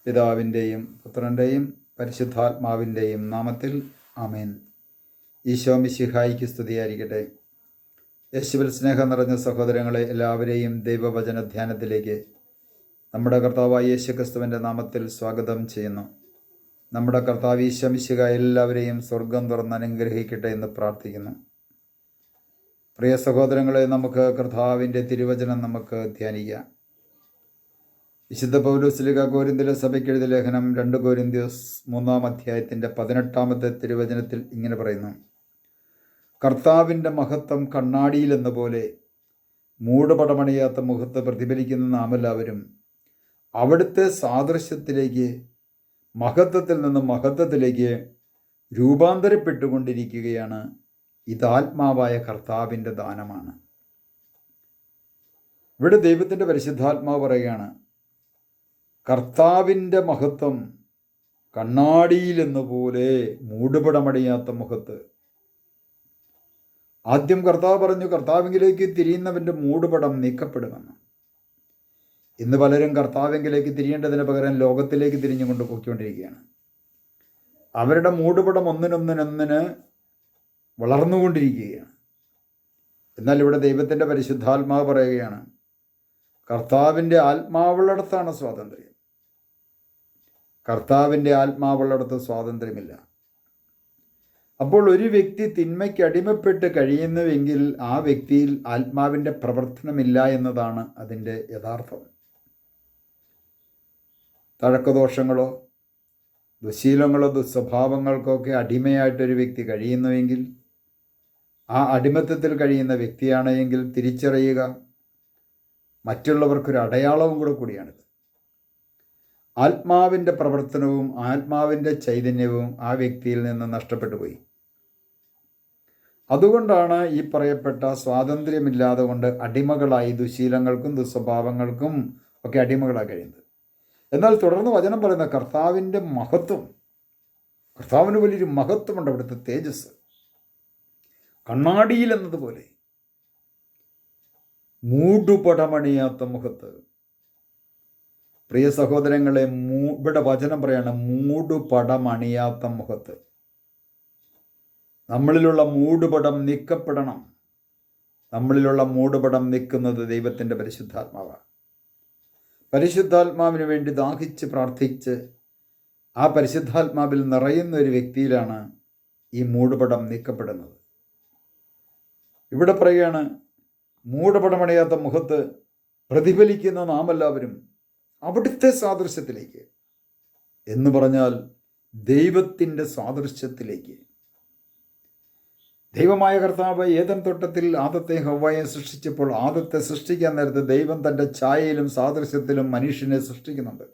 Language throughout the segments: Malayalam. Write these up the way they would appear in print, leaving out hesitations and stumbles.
പിതാവിൻ്റെയും പുത്രൻ്റെയും പരിശുദ്ധാത്മാവിൻ്റെയും നാമത്തിൽ ആമേൻ. ഈശോ മിശിഹായിക്ക് സ്തുതിയായിരിക്കട്ടെ. യേശുവിൽ സ്നേഹം നിറഞ്ഞ സഹോദരങ്ങളെ, എല്ലാവരെയും ദൈവവചന ധ്യാനത്തിലേക്ക് നമ്മുടെ കർത്താവായ യേശു ക്രിസ്തുവിൻ്റെ നാമത്തിൽ സ്വാഗതം ചെയ്യുന്നു. നമ്മുടെ കർത്താവ് ഈശോ മിശിഹ എല്ലാവരെയും സ്വർഗം തുറന്ന് അനുഗ്രഹിക്കട്ടെ എന്ന് പ്രാർത്ഥിക്കുന്നു. പ്രിയ സഹോദരങ്ങളെ, നമുക്ക് കർത്താവിൻ്റെ തിരുവചനം നമുക്ക് ധ്യാനിക്കാം. വിശുദ്ധ പൗലോസ് കോരിന്ത്യയിലെ സഭയ്ക്ക് എഴുതിയ ലേഖനം 2 കൊരിന്ത്യസ് 3-ാം അധ്യായത്തിൻ്റെ 18-ാമത്തെ തിരുവചനത്തിൽ ഇങ്ങനെ പറയുന്നു: കർത്താവിൻ്റെ മഹത്വം കണ്ണാടിയിലെന്ന പോലെ മൂടുപടമണിയാത്ത മുഖത്ത് പ്രതിഫലിക്കുന്ന നാം എല്ലാവരും അവിടുത്തെ സാദൃശ്യത്തിലേക്ക്, മഹത്വത്തിൽ നിന്ന് മഹത്വത്തിലേക്ക് രൂപാന്തരപ്പെട്ടുകൊണ്ടിരിക്കുകയാണ്. ഇതാത്മാവായ കർത്താവിൻ്റെ ദാനമാണ്. ഇവിടെ ദൈവത്തിൻ്റെ പരിശുദ്ധാത്മാവ് പറയുകയാണ്, കർത്താവിൻ്റെ മഹത്വം കണ്ണാടിയിലെന്ന പോലെ മൂടുപടമടിയാത്ത മുഖത്ത്. ആദ്യം കർത്താവ് പറഞ്ഞു, കർത്താവിലേക്ക് തിരിയുന്നവൻ്റെ മൂടുപടം നീക്കപ്പെടുമെന്ന്. ഇന്ന് പലരും കർത്താവിലേക്ക് തിരിയേണ്ടതിന് പകരം ലോകത്തിലേക്ക് തിരിഞ്ഞുകൊണ്ട് പോയിക്കൊണ്ടിരിക്കുകയാണ്. അവരുടെ മൂടുപടം ഒന്നിനൊന്നിനൊന്നിന് വളർന്നുകൊണ്ടിരിക്കുകയാണ്. എന്നാൽ ഇവിടെ ദൈവത്തിൻ്റെ പരിശുദ്ധാത്മാവ് പറയുകയാണ്, കർത്താവിൻ്റെ ആത്മാവുള്ളിടത്താണ് സ്വാതന്ത്ര്യം. കർത്താവിൻ്റെ ആത്മാവുള്ളിടത്ത് സ്വാതന്ത്ര്യമില്ല. അപ്പോൾ ഒരു വ്യക്തി തിന്മയ്ക്ക് അടിമപ്പെട്ട് കഴിയുന്നുവെങ്കിൽ ആ വ്യക്തിയിൽ ആത്മാവിൻ്റെ പ്രവർത്തനമില്ല എന്നതാണ് അതിൻ്റെ യഥാർത്ഥം. തഴക്കദോഷങ്ങളോ ദുശീലങ്ങളോ ദുസ്വഭാവങ്ങൾക്കൊക്കെ അടിമയായിട്ടൊരു വ്യക്തി കഴിയുന്നുവെങ്കിൽ, ആ അടിമത്തത്തിൽ കഴിയുന്ന വ്യക്തിയാണെങ്കിൽ തിരിച്ചറിയുക, മറ്റുള്ളവർക്കൊരു അടയാളവും കൂടിയാണിത്. ആത്മാവിൻ്റെ പ്രവർത്തനവും ആത്മാവിൻ്റെ ചൈതന്യവും ആ വ്യക്തിയിൽ നിന്ന് നഷ്ടപ്പെട്ടു പോയി. അതുകൊണ്ടാണ് ഈ പറയപ്പെട്ട സ്വാതന്ത്ര്യമില്ലാതെ കൊണ്ട് അടിമകളായി ദുശീലങ്ങൾക്കും ദുസ്വഭാവങ്ങൾക്കും ഒക്കെ അടിമകളായി കഴിയുന്നത്. എന്നാൽ തുടർന്ന് വചനം പറയുന്ന കർത്താവിൻ്റെ മഹത്വം, കർത്താവിന് വലിയൊരു മഹത്വമുണ്ട്. അവിടുത്തെ തേജസ് കണ്ണാടിയിൽ എന്നതുപോലെ മൂടുപടമണിയാത്ത മുഖത്ത്. പ്രിയ സഹോദരങ്ങളെ, ഇവിടെ വചനം പറയാണ് മൂടുപടമണിയാത്ത മുഖത്ത്. നമ്മളിലുള്ള മൂടുപടം നീക്കപ്പെടണം. നമ്മളിലുള്ള മൂടുപടം നീക്കുന്നത് ദൈവത്തിൻ്റെ പരിശുദ്ധാത്മാവാണ്. പരിശുദ്ധാത്മാവിന് വേണ്ടി ദാഹിച്ച് പ്രാർത്ഥിച്ച് ആ പരിശുദ്ധാത്മാവിൽ നിറയുന്ന ഒരു വ്യക്തിയിലാണ് ഈ മൂടുപടം നീക്കപ്പെടുന്നത്. ഇവിടെ പറയുകയാണ്, മൂടുപടമണിയാത്ത മുഖത്ത് പ്രതിഫലിക്കുന്ന നാം എല്ലാവരും അവിടുത്തെ സാദൃശ്യത്തിലേക്ക്, എന്ന് പറഞ്ഞാൽ ദൈവത്തിൻ്റെ സാദൃശ്യത്തിലേക്ക്. ദൈവമായ കർത്താവ് ഏദൻ തോട്ടത്തിൽ ആദത്തെ ഹവ്വായെ സൃഷ്ടിച്ചപ്പോൾ ആദത്തെ സൃഷ്ടിക്കാൻ നേരത്ത് ദൈവം തൻ്റെ ഛായയിലും സാദൃശ്യത്തിലും മനുഷ്യനെ സൃഷ്ടിക്കുന്നുണ്ട്.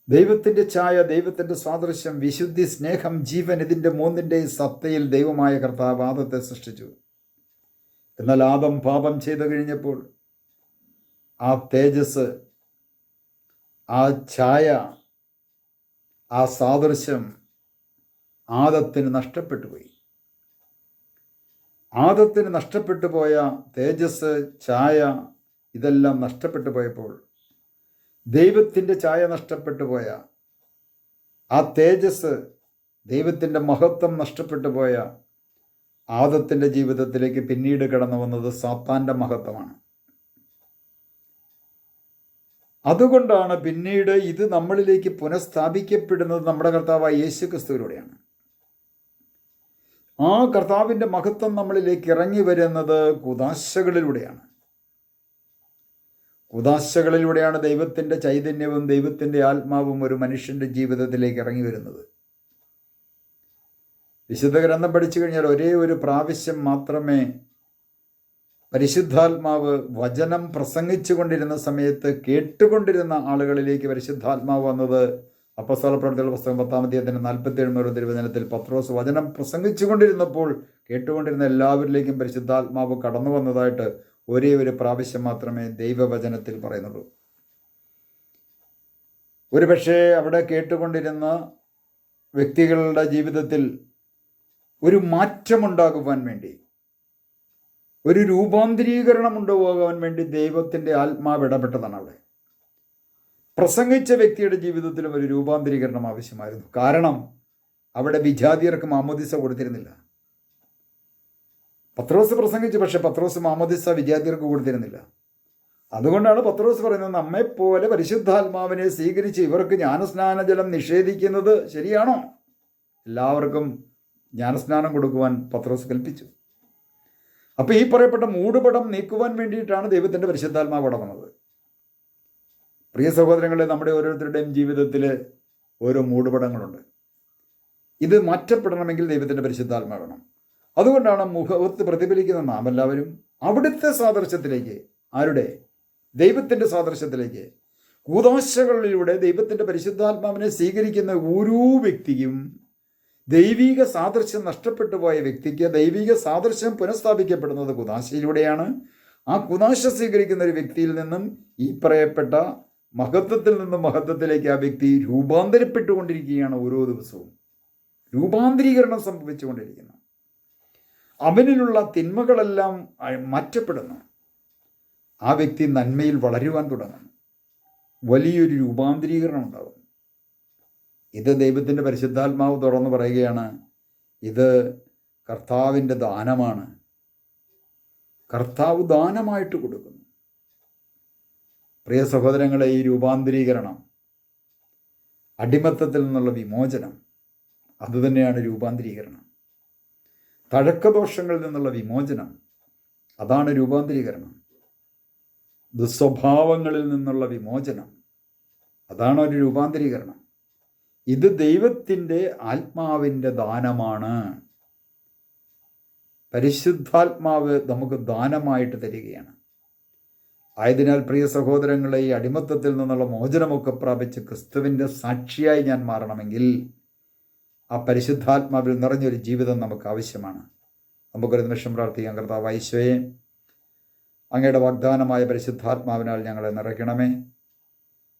ദൈവത്തിൻ്റെ ഛായ, ദൈവത്തിൻ്റെ സാദൃശ്യം, വിശുദ്ധി, സ്നേഹം, ജീവൻ, ഇതിൻ്റെ മൂന്നിൻ്റെയും സത്തയിൽ ദൈവമായ കർത്താവ് ആദത്തെ സൃഷ്ടിച്ചു. എന്നാൽ ആദം പാപം ചെയ്തു കഴിഞ്ഞപ്പോൾ ആ തേജസ്, ആ ഛായ, ആ സാദൃശ്യം ആദത്തിന് നഷ്ടപ്പെട്ടു പോയി. ആദത്തിന് നഷ്ടപ്പെട്ടു പോയ തേജസ്, ഛായ, ഇതെല്ലാം നഷ്ടപ്പെട്ടു പോയപ്പോൾ, ദൈവത്തിൻ്റെ ഛായ നഷ്ടപ്പെട്ടു പോയ ആ തേജസ്, ദൈവത്തിൻ്റെ മഹത്വം നഷ്ടപ്പെട്ടു പോയ ആദത്തിൻ്റെ ജീവിതത്തിലേക്ക് പിന്നീട് കടന്നു വന്നത് സാത്താൻ്റെ മഹത്വമാണ്. അതുകൊണ്ടാണ് പിന്നീട് ഇത് നമ്മളിലേക്ക് പുനഃസ്ഥാപിക്കപ്പെടുന്നത് നമ്മുടെ കർത്താവായ യേശു ക്രിസ്തുവിലൂടെയാണ്. ആ കർത്താവിൻ്റെ മഹത്വം നമ്മളിലേക്ക് ഇറങ്ങി വരുന്നത് കൂദാശകളിലൂടെയാണ്. കൂദാശകളിലൂടെയാണ് ദൈവത്തിൻ്റെ ചൈതന്യവും ദൈവത്തിൻ്റെ ആത്മാവും ഒരു മനുഷ്യൻ്റെ ജീവിതത്തിലേക്ക് ഇറങ്ങി വരുന്നത്. വിശുദ്ധ ഗ്രന്ഥം പഠിച്ചു കഴിഞ്ഞാൽ ഒരേ ഒരു പ്രാവശ്യം മാത്രമേ പരിശുദ്ധാത്മാവ് വചനം പ്രസംഗിച്ചു കൊണ്ടിരുന്ന സമയത്ത് കേട്ടുകൊണ്ടിരുന്ന ആളുകളിലേക്ക് പരിശുദ്ധാത്മാവ് വന്നത്. അപ്പോസ്തല പ്രവൃത്തികളുടെ പുസ്തകം 10-ാം അധ്യായത്തിന് 47 തിരുവചനത്തിൽ പത്രോസ് വചനം പ്രസംഗിച്ചു കൊണ്ടിരുന്നപ്പോൾ കേട്ടുകൊണ്ടിരുന്ന എല്ലാവരിലേക്കും പരിശുദ്ധാത്മാവ് കടന്നു വന്നതായിട്ട് ഒരേ ഒരു പ്രാവശ്യം മാത്രമേ ദൈവവചനത്തിൽ പറയുന്നുള്ളൂ. ഒരുപക്ഷെ അവിടെ കേട്ടുകൊണ്ടിരുന്ന വ്യക്തികളുടെ ജീവിതത്തിൽ ഒരു മാറ്റമുണ്ടാകുവാൻ വേണ്ടി, ഒരു രൂപാന്തരീകരണം ഉണ്ടാകാൻ വേണ്ടി ദൈവത്തിൻ്റെ ആത്മാവ് ഇടപെട്ടതാണ് അവിടെ. പ്രസംഗിച്ച വ്യക്തിയുടെ ജീവിതത്തിലും ഒരു രൂപാന്തരീകരണം ആവശ്യമായിരുന്നു. കാരണം അവിടെ വിജാതിയർക്ക് മാമോദിസ കൊടുത്തിരുന്നില്ല. പത്രോസ് പ്രസംഗിച്ചു, പക്ഷെ പത്രോസ് മാമോദിസ വിജാതിയർക്ക് കൊടുത്തിരുന്നില്ല. അതുകൊണ്ടാണ് പത്രോസ് പറയുന്നത്, നമ്മെപ്പോലെ പരിശുദ്ധാത്മാവിനെ സ്വീകരിച്ച് ഇവർക്ക് ജ്ഞാനസ്നാനജലം നിഷേധിക്കുന്നത് ശരിയാണോ? എല്ലാവർക്കും ജ്ഞാനസ്നാനം കൊടുക്കുവാൻ പത്രോസ് കൽപ്പിച്ചു. അപ്പോൾ ഈ പറയപ്പെട്ട മൂടുപടം നീക്കുവാൻ വേണ്ടിയിട്ടാണ് ദൈവത്തിൻ്റെ പരിശുദ്ധാത്മാവ് അവിടെ വന്നത്. പ്രിയ സഹോദരങ്ങളെ, നമ്മുടെ ഓരോരുത്തരുടെയും ജീവിതത്തിൽ ഓരോ മൂടുപടങ്ങളുണ്ട്. ഇത് മാറ്റപ്പെടണമെങ്കിൽ ദൈവത്തിൻ്റെ പരിശുദ്ധാത്മാവ് വേണം. അതുകൊണ്ടാണ് മുഖത്ത് പ്രതിഫലിക്കുന്ന നാം എല്ലാവരും അവിടുത്തെ സാദൃശ്യത്തിലേക്ക്, ആരുടെ? ദൈവത്തിൻ്റെ സാദൃശ്യത്തിലേക്ക്, കൂദാശകളിലൂടെ ദൈവത്തിൻ്റെ പരിശുദ്ധാത്മാവിനെ സ്വീകരിക്കുന്ന ഓരോ വ്യക്തിയും ദൈവിക സാദൃശ്യം നഷ്ടപ്പെട്ടു പോയ വ്യക്തിക്ക് ദൈവിക സാദൃശ്യം പുനഃസ്ഥാപിക്കപ്പെടുന്നത് കൂദാശയിലൂടെയാണ്. ആ കൂദാശ സ്വീകരിക്കുന്ന ഒരു വ്യക്തിയിൽ നിന്നും ഈ പറയപ്പെട്ട മഹത്വത്തിൽ നിന്നും മഹത്വത്തിലേക്ക് ആ വ്യക്തി രൂപാന്തരപ്പെട്ടുകൊണ്ടിരിക്കുകയാണ്. ഓരോ ദിവസവും രൂപാന്തരീകരണം സംഭവിച്ചുകൊണ്ടിരിക്കുന്നു. അവനിലുള്ള തിന്മകളെല്ലാം മാറ്റപ്പെടുന്നു. ആ വ്യക്തി നന്മയിൽ വളരുവാൻ തുടങ്ങുന്നു. വലിയൊരു രൂപാന്തരീകരണം ഉണ്ടാകും. ഇത് ദൈവത്തിൻ്റെ പരിശുദ്ധാത്മാവ് തുറന്ന് പറയുകയാണ്, ഇത് കർത്താവിൻ്റെ ദാനമാണ്. കർത്താവ് ദാനമായിട്ട് കൊടുക്കുന്നു. പ്രിയ സഹോദരങ്ങളെ, ഈ രൂപാന്തരീകരണം, അടിമത്തത്തിൽ നിന്നുള്ള വിമോചനം, അതുതന്നെയാണ് രൂപാന്തരീകരണം. തഴക്കദോഷങ്ങളിൽ നിന്നുള്ള വിമോചനം, അതാണ് രൂപാന്തരീകരണം. ദുസ്വഭാവങ്ങളിൽ നിന്നുള്ള വിമോചനം, അതാണ് ഒരു രൂപാന്തരീകരണം. ഇത് ദൈവത്തിൻ്റെ ആത്മാവിൻ്റെ ദാനമാണ്. പരിശുദ്ധാത്മാവ് നമുക്ക് ദാനമായിട്ട് തരികയാണ്. ആയതിനാൽ പ്രിയ സഹോദരങ്ങളെ, ഈ അടിമത്തത്തിൽ നിന്നുള്ള മോചനമൊക്കെ പ്രാപിച്ച് ക്രിസ്തുവിൻ്റെ സാക്ഷിയായി ഞാൻ മാറണമെങ്കിൽ ആ പരിശുദ്ധാത്മാവിൽ നിറഞ്ഞൊരു ജീവിതം നമുക്ക് ആവശ്യമാണ്. നമുക്കൊരു നിമിഷം പ്രാർത്ഥിക്കാം. കർത്താവായ ഈശോയെ, അങ്ങയുടെ വാഗ്ദാനമായ പരിശുദ്ധാത്മാവിനാൽ ഞങ്ങളെ നിറയ്ക്കണമേ.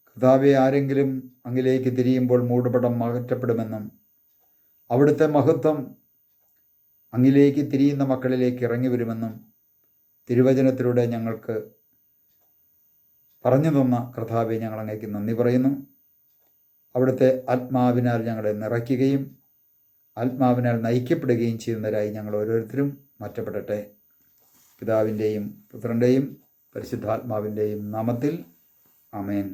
കർത്താവെ, ആരെങ്കിലും അങ്ങിലേക്ക് തിരിയുമ്പോൾ മൂടുപടം മാറ്റപ്പെടുമെന്നും അവിടുത്തെ മഹത്വം അങ്ങിലേക്ക് തിരിയുന്ന മക്കളിലേക്ക് ഇറങ്ങി വരുമെന്നും തിരുവചനത്തിലൂടെ ഞങ്ങൾക്ക് പറഞ്ഞു തന്ന കർത്താവെ, ഞങ്ങൾ അങ്ങേക്ക് നന്ദി പറയുന്നു. അവിടുത്തെ ആത്മാവിനാൽ ഞങ്ങളെ നിറയ്ക്കുകയും ആത്മാവിനാൽ നയിക്കപ്പെടുകയും ചെയ്യുന്നവരായി ഞങ്ങൾ ഓരോരുത്തരും മാറ്റപ്പെടട്ടെ. പിതാവിൻ്റെയും പുത്രൻ്റെയും പരിശുദ്ധാത്മാവിൻ്റെയും നാമത്തിൽ ആമേൻ.